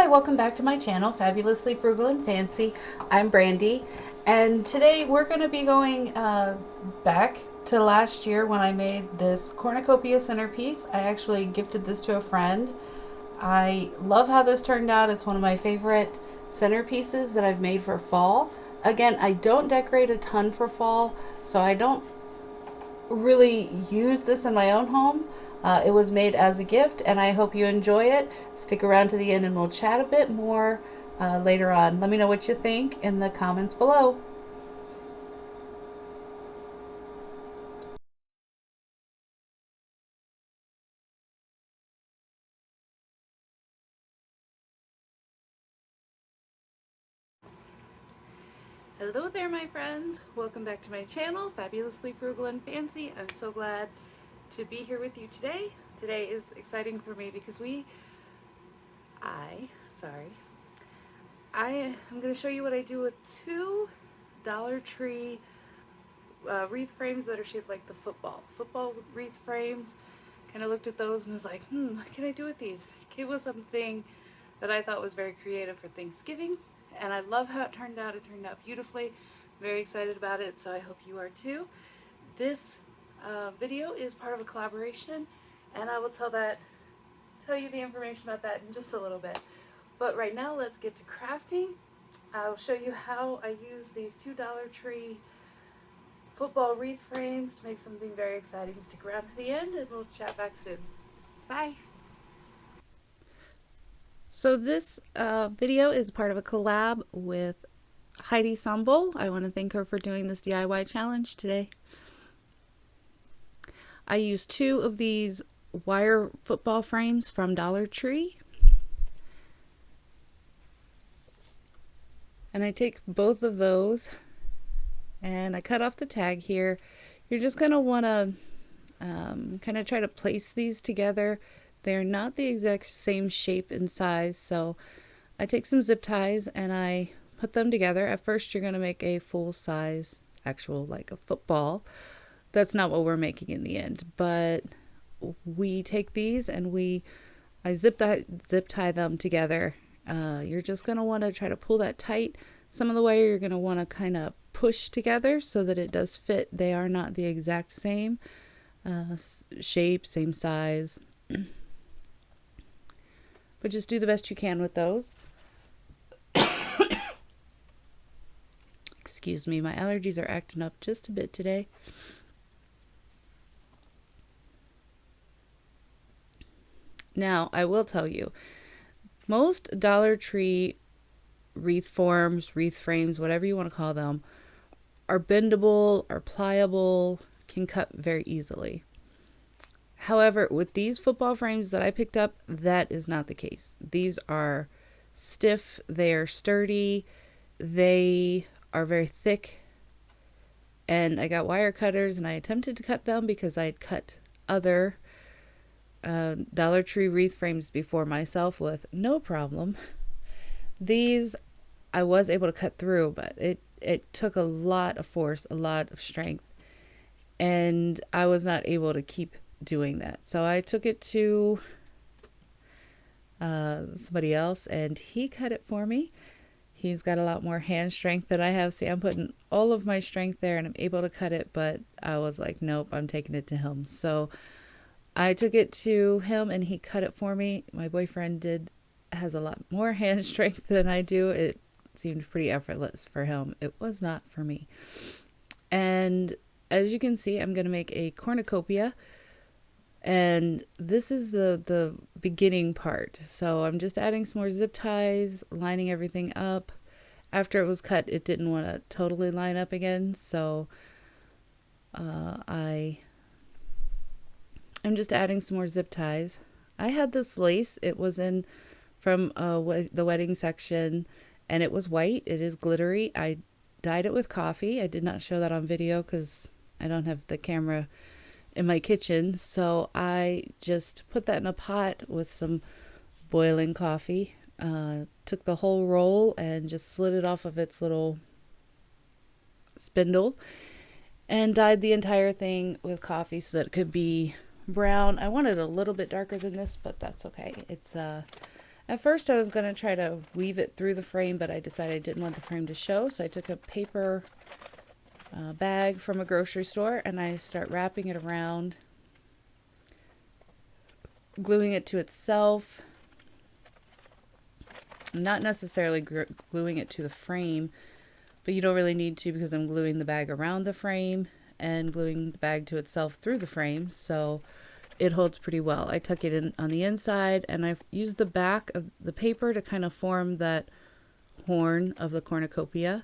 Hi, welcome back to my channel, Fabulously Frugal and Fancy. I'm Brandy, and today we're going to be going back to last year when I made this cornucopia centerpiece. I actually gifted this to a friend. I love how this turned out. It's one of my favorite centerpieces that I've made for fall. Again, I don't decorate a ton for fall, so I don't really use this in my own home. It was made as a gift, and I hope you enjoy it. Stick around to the end and we'll chat a bit more later on. Let me know what you think in the comments below. Hello there, my friends. Welcome back to my channel, Fabulously Frugal and Fancy. I'm so glad to be here with you today. Today is exciting for me because I am going to show you what I do with two Dollar Tree wreath frames that are shaped like the football wreath frames. Kind of looked at those and was like, what can I do with these? It was something that I thought was very creative for Thanksgiving, and I love how it turned out. It turned out beautifully. Very excited about it, so I hope you are too. This video is part of a collaboration, and I will tell you the information about that in just a little bit. But right now, let's get to crafting. I'll show you how I use these two Dollar Tree football wreath frames to make something very exciting. Stick around to the end and we'll chat back soon. Bye. So this video is part of a collab with Heidi Sambol. I want to thank her for doing this DIY challenge today. I used two of these wire football frames from Dollar Tree. And I take both of those and I cut off the tag here. You're just going to want to kind of try to place these together. They're not the exact same shape and size, so I take some zip ties and I put them together. At first you're going to make a full size, actual like a football. That's not what we're making in the end, but we take these and I zip tie them together. You're just going to want to try to pull that tight. Some of the way you're going to want to kind of push together so that it does fit. They are not the exact same shape, same size. But just do the best you can with those. Excuse me, my allergies are acting up just a bit today. Now, I will tell you, most Dollar Tree wreath forms, wreath frames, whatever you want to call them, are bendable, are pliable, can cut very easily. However, with these football frames that I picked up, that is not the case. These are stiff, they are sturdy, they are very thick, and I got wire cutters and I attempted to cut them because I had cut other Dollar Tree wreath frames before myself with no problem. These I was able to cut through, but it took a lot of force, a lot of strength, and I was not able to keep doing that. So I took it to somebody else and he cut it for me. He's got a lot more hand strength than I have. See, I'm putting all of my strength there and I'm able to cut it, but I was like, nope, I'm taking it to him. So I took it to him and he cut it for me. My boyfriend has a lot more hand strength than I do. It seemed pretty effortless for him. It was not for me. And as you can see, I'm going to make a cornucopia. And this is the beginning part. So I'm just adding some more zip ties, lining everything up. After it was cut, it didn't want to totally line up again. So I'm just adding some more zip ties. I had this lace. It was from the wedding section, and it was white. It is glittery. I dyed it with coffee. I did not show that on video because I don't have the camera in my kitchen, so I just put that in a pot with some boiling coffee. Took the whole roll and just slid it off of its little spindle and dyed the entire thing with coffee so that it could be brown. I wanted a little bit darker than this, but that's okay. It's At first I was going to try to weave it through the frame, but I decided I didn't want the frame to show, so I took a paper bag from a grocery store and I start wrapping it around, gluing it to itself. Not necessarily gluing it to the frame, but you don't really need to because I'm gluing the bag around the frame and gluing the bag to itself through the frame, so it holds pretty well. I tuck it in on the inside and I've used the back of the paper to kind of form that horn of the cornucopia.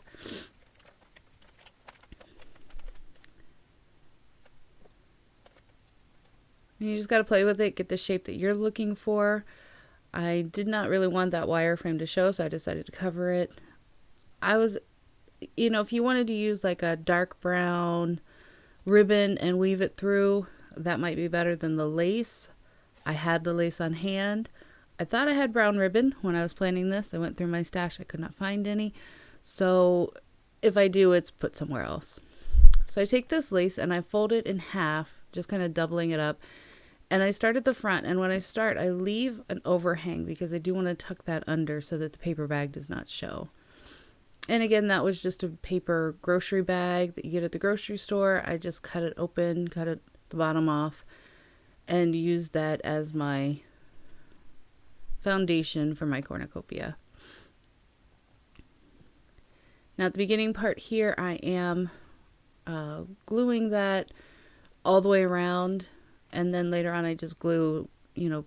And you just got to play with it, get the shape that you're looking for. I did not really want that wireframe to show, so I decided to cover it. I was, if you wanted to use like a dark brown ribbon and weave it through, that might be better than the lace. I had the lace on hand. I thought I had brown ribbon when I was planning this. I went through my stash. I could not find any. So if I do, it's put somewhere else. So I take this lace and I fold it in half, just kind of doubling it up. And I start at the front. And when I start, I leave an overhang because I do want to tuck that under so that the paper bag does not show. And again, that was just a paper grocery bag that you get at the grocery store. I just cut it open, cut it the bottom off, and use that as my foundation for my cornucopia. Now at the beginning part here, I am gluing that all the way around, and then later on I just glue,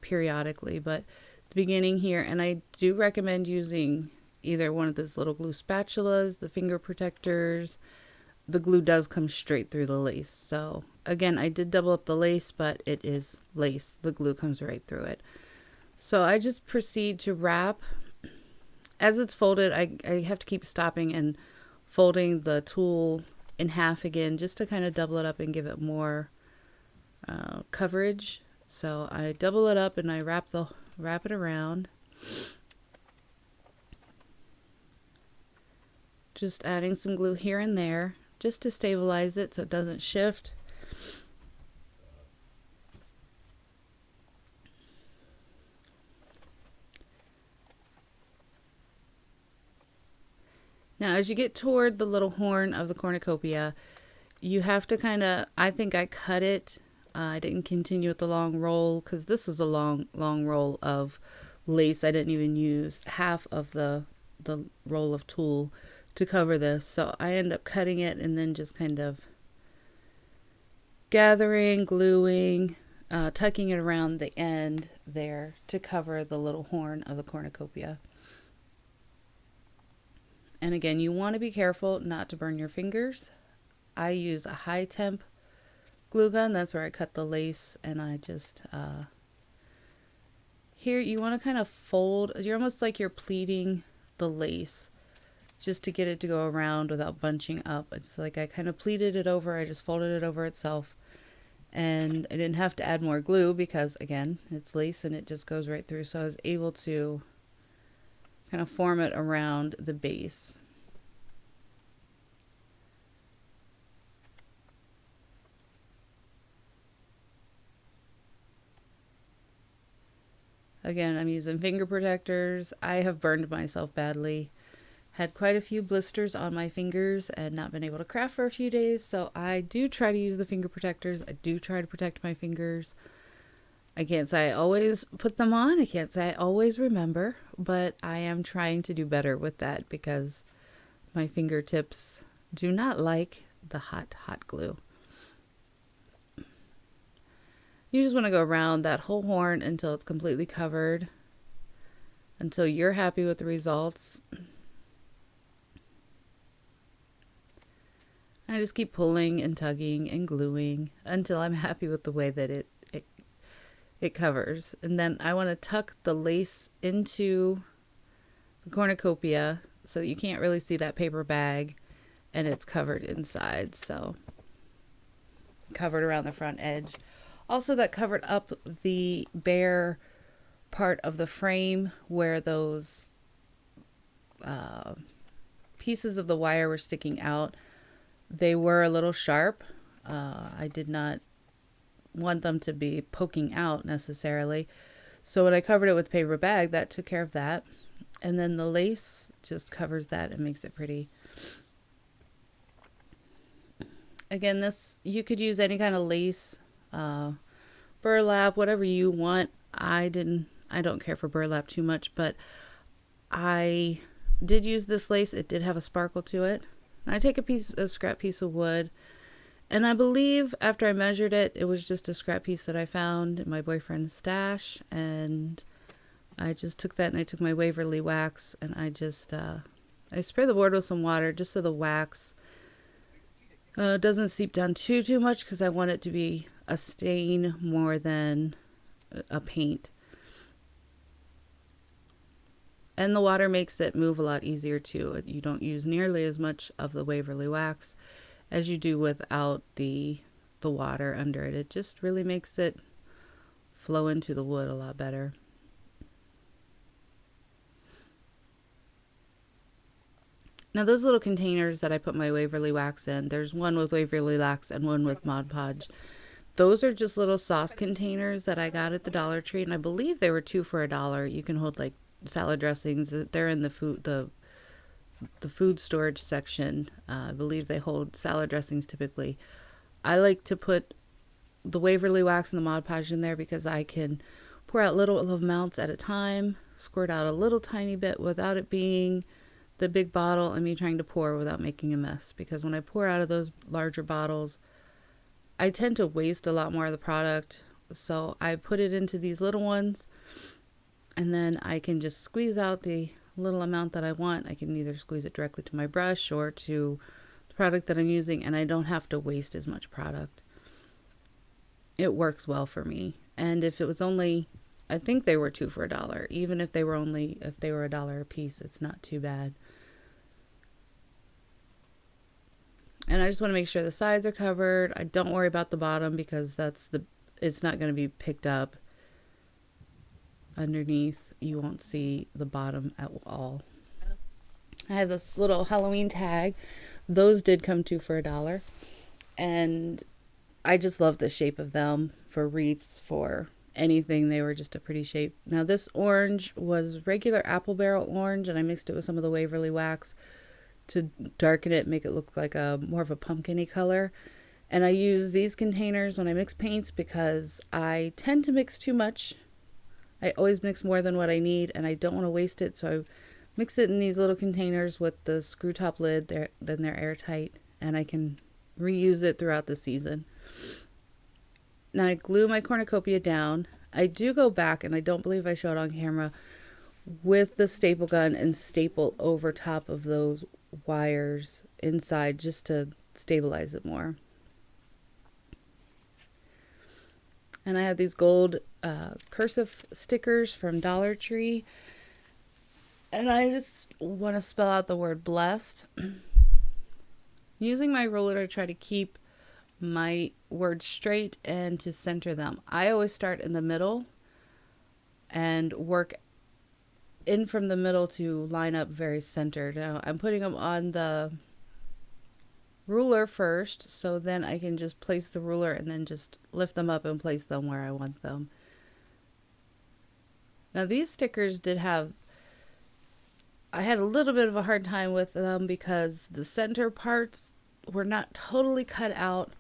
periodically. But at the beginning here, and I do recommend using either one of those little glue spatulas, the finger protectors. The glue does come straight through the lace. So again, I did double up the lace, but it is lace. The glue comes right through it. So I just proceed to wrap. As it's folded, I have to keep stopping and folding the tool in half again, just to kind of double it up and give it more coverage. So I double it up and I wrap it around. Just adding some glue here and there just to stabilize it so it doesn't shift. Now as you get toward the little horn of the cornucopia, you have to kind of, I think I cut it. I didn't continue with the long roll because this was a long roll of lace. I didn't even use half of the roll of tulle to cover this, so I end up cutting it and then just kind of gathering, gluing, tucking it around the end there to cover the little horn of the cornucopia. And again, you want to be careful not to burn your fingers. I use a high temp glue gun. That's where I cut the lace, and I just here you want to kind of fold. You're almost like you're pleating the lace, just to get it to go around without bunching up. It's like I kind of pleated it over. I just folded it over itself, and I didn't have to add more glue because again, it's lace and it just goes right through. So I was able to kind of form it around the base. Again, I'm using finger protectors. I have burned myself badly. Had quite a few blisters on my fingers and not been able to craft for a few days. So I do try to use the finger protectors. I do try to protect my fingers. I can't say I always put them on. I can't say I always remember, but I am trying to do better with that because my fingertips do not like the hot glue. You just want to go around that whole horn until it's completely covered, until you're happy with the results. I just keep pulling and tugging and gluing until I'm happy with the way that it covers. And then I want to tuck the lace into the cornucopia so that you can't really see that paper bag and it's covered inside. So covered around the front edge. Also, that covered up the bare part of the frame where those pieces of the wire were sticking out. They were a little sharp. I did not want them to be poking out necessarily. So when I covered it with paper bag, that took care of that. And then the lace just covers that and makes it pretty. Again, this, you could use any kind of lace, burlap, whatever you want. I don't care for burlap too much, but I did use this lace. It did have a sparkle to it. And I take a scrap piece of wood, and I believe after I measured it, it was just a scrap piece that I found in my boyfriend's stash, and I just took that and I took my Waverly wax and I just I spray the board with some water just so the wax doesn't seep down too much, because I want it to be a stain more than a paint. And the water makes it move a lot easier too. You don't use nearly as much of the Waverly wax as you do without the water under it. It just really makes it flow into the wood a lot better. Now those little containers that I put my Waverly wax in, there's one with Waverly wax and one with Mod Podge. Those are just little sauce containers that I got at the Dollar Tree, and I believe they were 2 for $1. You can hold like salad dressings. They're in the food storage section. I believe they hold salad dressings typically. I like to put the Waverly wax and the Mod Podge in there because I can pour out little amounts at a time, squirt out a little tiny bit without it being the big bottle and me trying to pour without making a mess. Because when I pour out of those larger bottles, I tend to waste a lot more of the product. So I put it into these little ones, and then I can just squeeze out the little amount that I want. I can either squeeze it directly to my brush or to the product that I'm using, and I don't have to waste as much product. It works well for me. And if it was only, I think they were 2 for $1. Even if they were $1 a piece, it's not too bad. And I just want to make sure the sides are covered. I don't worry about the bottom because it's not going to be picked up. Underneath, you won't see the bottom at all. I have this little Halloween tag. Those did come 2 for $1. And I just love the shape of them for wreaths, for anything. They were just a pretty shape. Now this orange was regular apple barrel orange, and I mixed it with some of the Waverly wax to darken it, make it look like more of a pumpkin-y color. And I use these containers when I mix paints because I tend to mix too much. I always mix more than what I need, and I don't want to waste it, so I mix it in these little containers with the screw top lid. Then they're airtight, and I can reuse it throughout the season. Now I glue my cornucopia down. I do go back, and I don't believe I showed on camera, with the staple gun and staple over top of those wires inside just to stabilize it more. And I have these gold cursive stickers from Dollar Tree, and I just want to spell out the word blessed. Using my ruler to try to keep my words straight and to center them. I always start in the middle and work in from the middle to line up very centered. Now I'm putting them on the ruler first, so then I can just place the ruler and then just lift them up and place them where I want them. Now these stickers I had a little bit of a hard time with them because the center parts were not totally cut out,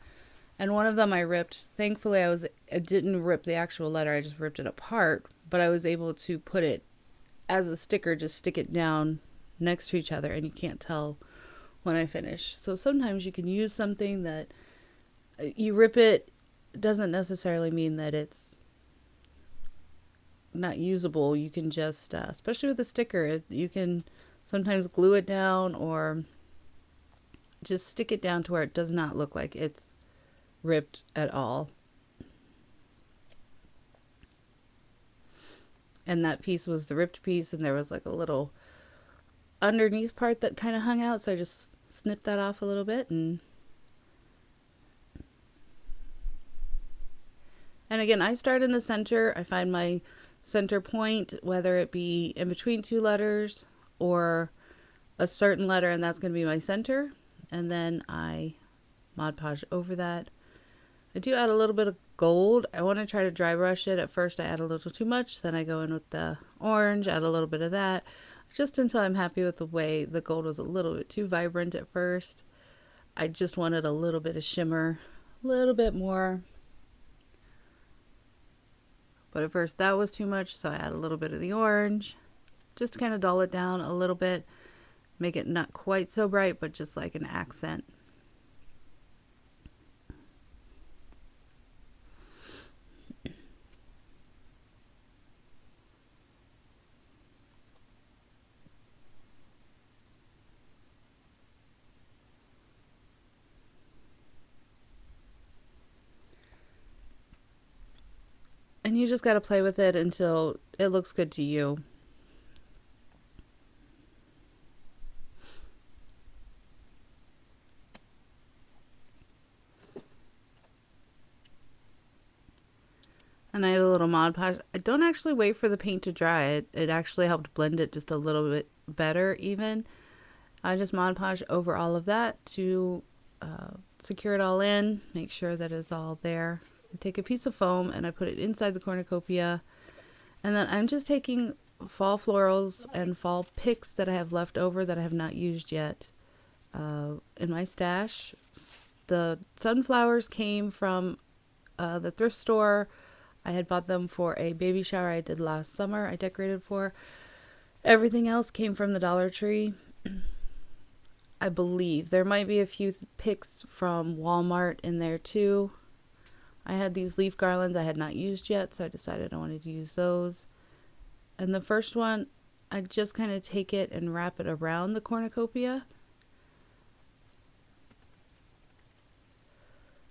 and one of them I ripped. Thankfully I didn't rip the actual letter, I just ripped it apart, but I was able to put it as a sticker, just stick it down next to each other, and you can't tell when I finish. So sometimes you can use something that you rip it, doesn't necessarily mean that it's not usable. You can just, especially with a sticker, you can sometimes glue it down or just stick it down to where it does not look like it's ripped at all. And that piece was the ripped piece, and there was like a little underneath part that kind of hung out, so I just snipped that off a little bit. And again, I start in the center. I find my center point, whether it be in between 2 letters or a certain letter, and that's going to be my center. And then I Mod Podge over that. I do add a little bit of gold. I want to try to dry brush it. At first I add a little too much, then I go in with the orange, add a little bit of that, just until I'm happy with the way the gold was a little bit too vibrant at first. I just wanted a little bit of shimmer, a little bit more. But at first that was too much, so I add a little bit of the orange, just to kind of dull it down a little bit, make it not quite so bright, but just like an accent. And you just got to play with it until it looks good to you. And I had a little Mod Podge. I don't actually wait for the paint to dry. It actually helped blend it just a little bit better even. I just Mod Podge over all of that to secure it all in, make sure that it's all there. I take a piece of foam and I put it inside the cornucopia. And then I'm just taking fall florals and fall picks that I have left over that I have not used yet in my stash. The sunflowers came from the thrift store. I had bought them for a baby shower I did last summer. I decorated for. Everything else came from the Dollar Tree. I believe there might be a few picks from Walmart in there too. I had these leaf garlands I had not used yet, so I decided I wanted to use those. And the first one, I just kind of take it and wrap it around the cornucopia,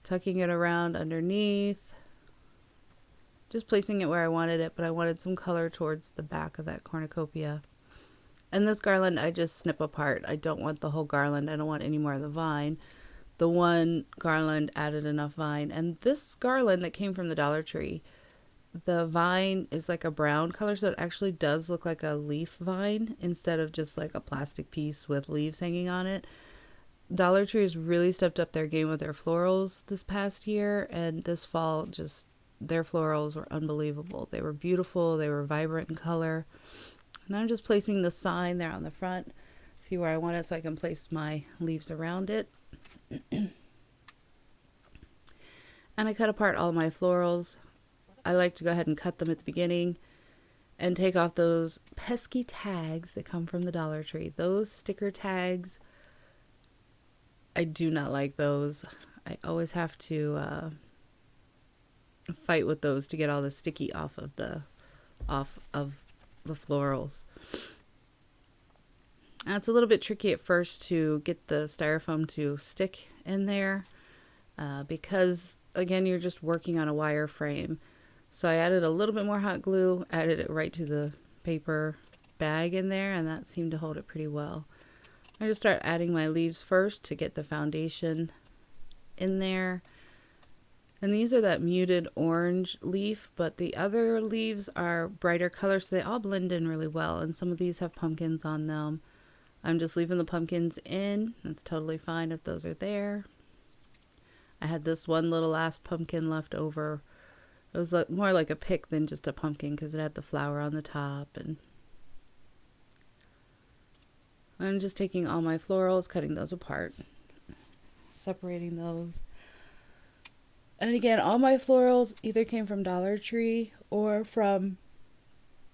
tucking it around underneath, just placing it where I wanted it, but I wanted some color towards the back of that cornucopia. And this garland I just snip apart. I don't want the whole garland. I don't want any more of the vine. The one garland added enough vine. And this garland that came from the Dollar Tree, the vine is like a brown color, so it actually does look like a leaf vine instead of just like a plastic piece with leaves hanging on it. Dollar Tree has really stepped up their game with their florals this past year, and this fall just their florals were unbelievable. They were beautiful, they were vibrant in color. And I'm just placing the sign there on the front. See where I want it so I can place my leaves around it. And I cut apart all my florals. I like to go ahead and cut them at the beginning and take off those pesky tags that come from the Dollar Tree. Those sticker tags, I do not like those. I always have to fight with those to get all the sticky off of the florals. Now it's a little bit tricky at first to get the styrofoam to stick in there because again you're just working on a wire frame. So I added a little bit more hot glue, added it right to the paper bag in there, and that seemed to hold it pretty well. I just start adding my leaves first to get the foundation in there. And these are that muted orange leaf, but the other leaves are brighter colors, so they all blend in really well. And some of these have pumpkins on them. I'm just leaving the pumpkins in. That's totally fine if those are there. I had this one little last pumpkin left over. It was more like a pick than just a pumpkin because it had the flower on the top. And I'm just taking all my florals, cutting those apart, separating those. And again, all my florals either came from Dollar Tree or from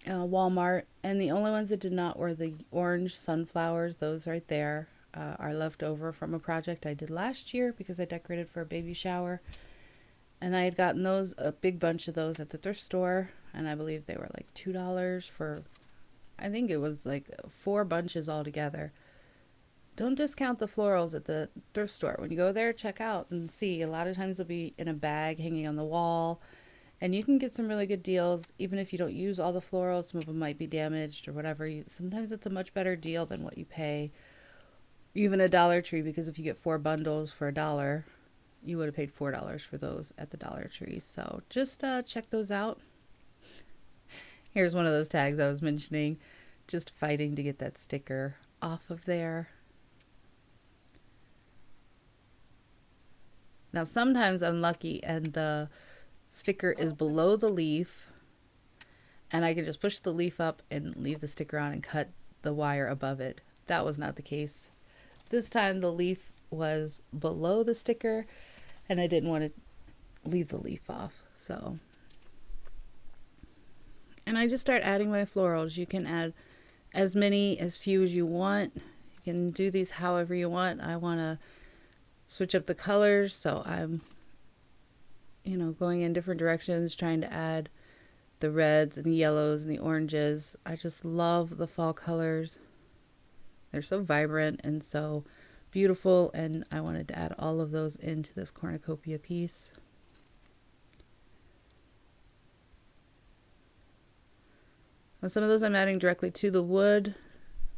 Walmart. And the only ones that did not were the orange sunflowers. Those right there are left over from a project I did last year because I decorated for a baby shower. And I had gotten those, a big bunch of those at the thrift store. And I believe they were like $2 for, I think it was like 4 bunches altogether. Don't discount the florals at the thrift store. When you go there, check out and see. A lot of times they'll be in a bag hanging on the wall. And you can get some really good deals, even if you don't use all the florals. Some of them might be damaged or whatever. Sometimes it's a much better deal than what you pay. Even a Dollar Tree, because if you get 4 bundles for $1, you would have paid $4 for those at the Dollar Tree. So just check those out. Here's one of those tags I was mentioning. Just fighting to get that sticker off of there. Now sometimes I'm lucky and the sticker is below the leaf, and I can just push the leaf up and leave the sticker on and cut the wire above it. That was not the case. This time the leaf was below the sticker and I didn't want to leave the leaf off. So, and I just start adding my florals. You can add as many, as few as you want. You can do these however you want. I want to switch up the colors, so I'm, going in different directions, trying to add the reds and the yellows and the oranges. I just love the fall colors. They're so vibrant and so beautiful, and I wanted to add all of those into this cornucopia piece. Now, some of those I'm adding directly to the wood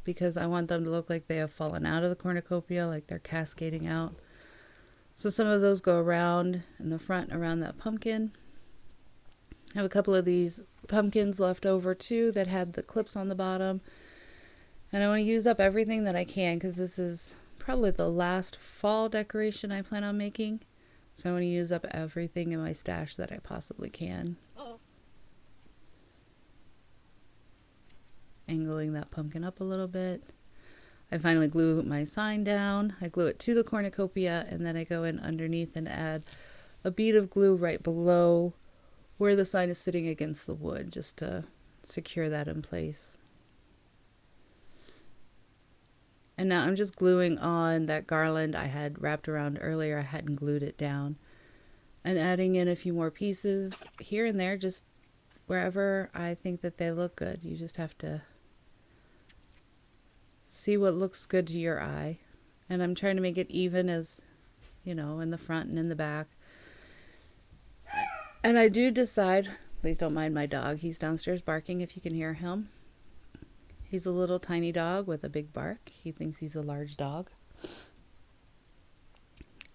because I want them to look like they have fallen out of the cornucopia, like they're cascading out. So some of those go around in the front around that pumpkin. I have a couple of these pumpkins left over too that had the clips on the bottom. And I want to use up everything that I can because this is probably the last fall decoration I plan on making. So I want to use up everything in my stash that I possibly can. Angling that pumpkin up a little bit. I finally glue my sign down. I glue it to the cornucopia and then I go in underneath and add a bead of glue right below where the sign is sitting against the wood, just to secure that in place. And now I'm just gluing on that garland I had wrapped around earlier. I hadn't glued it down. And adding in a few more pieces here and there, just wherever I think that they look good. You just have to see what looks good to your eye. And I'm trying to make it even, as in the front and in the back. And I do decide, please don't mind my dog. He's downstairs barking if you can hear him. He's a little tiny dog with a big bark. He thinks he's a large dog.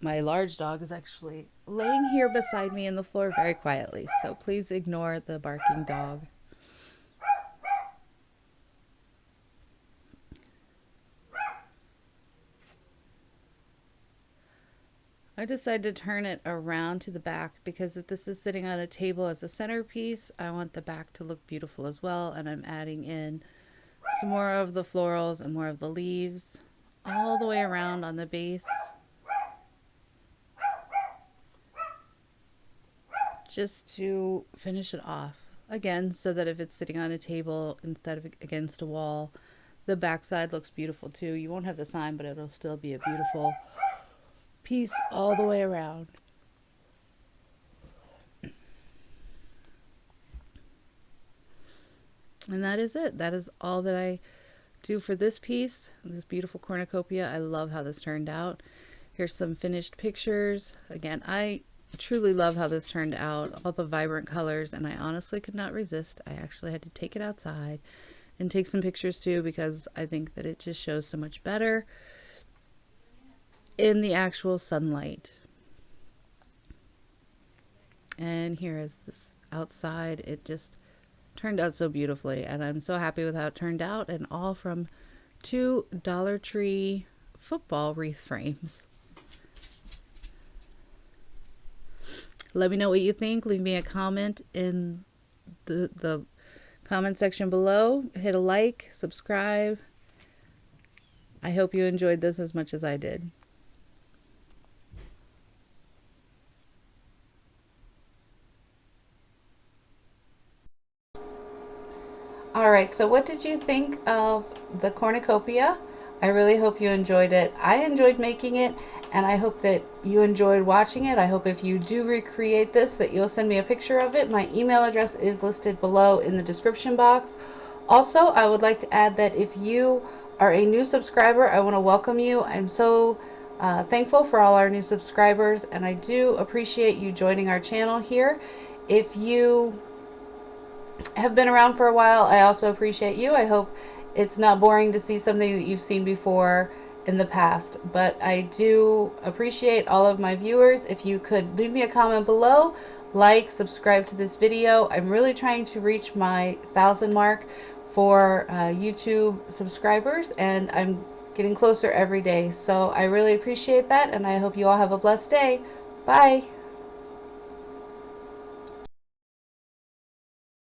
My large dog is actually laying here beside me in the floor very quietly, so please ignore the barking dog. I decided to turn it around to the back because if this is sitting on a table as a centerpiece, I want the back to look beautiful as well. And I'm adding in some more of the florals and more of the leaves all the way around on the base. Just to finish it off. Again, so that if it's sitting on a table instead of against a wall, the back side looks beautiful too. You won't have the sign, but it'll still be a beautiful piece all the way around. And that is it. That is all that I do for this piece, this beautiful cornucopia. I love how this turned out. Here's some finished pictures. Again, I truly love how this turned out, all the vibrant colors, and I honestly could not resist. I actually had to take it outside and take some pictures too because I think that it just shows so much better in the actual sunlight. And here is this outside. It just turned out so beautifully and I'm so happy with how it turned out, and all from 2 Dollar Tree football wreath frames. Let me know what you think. Leave me a comment in the comment section below. Hit a like, subscribe. I hope you enjoyed this as much as I did. Alright, so what did you think of the cornucopia? I really hope you enjoyed it. I enjoyed making it, and I hope that you enjoyed watching it. I hope if you do recreate this that you'll send me a picture of it. My email address is listed below in the description box. Also, I would like to add that if you are a new subscriber, I want to welcome you. I'm so thankful for all our new subscribers, and I do appreciate you joining our channel here. If you have been around for a while, I also appreciate you. I hope it's not boring to see something that you've seen before in the past, but I do appreciate all of my viewers. If you could leave me a comment below, like, subscribe to this video. I'm really trying to reach my 1,000 mark for YouTube subscribers, and I'm getting closer every day, so I really appreciate that, and I hope you all have a blessed day. Bye!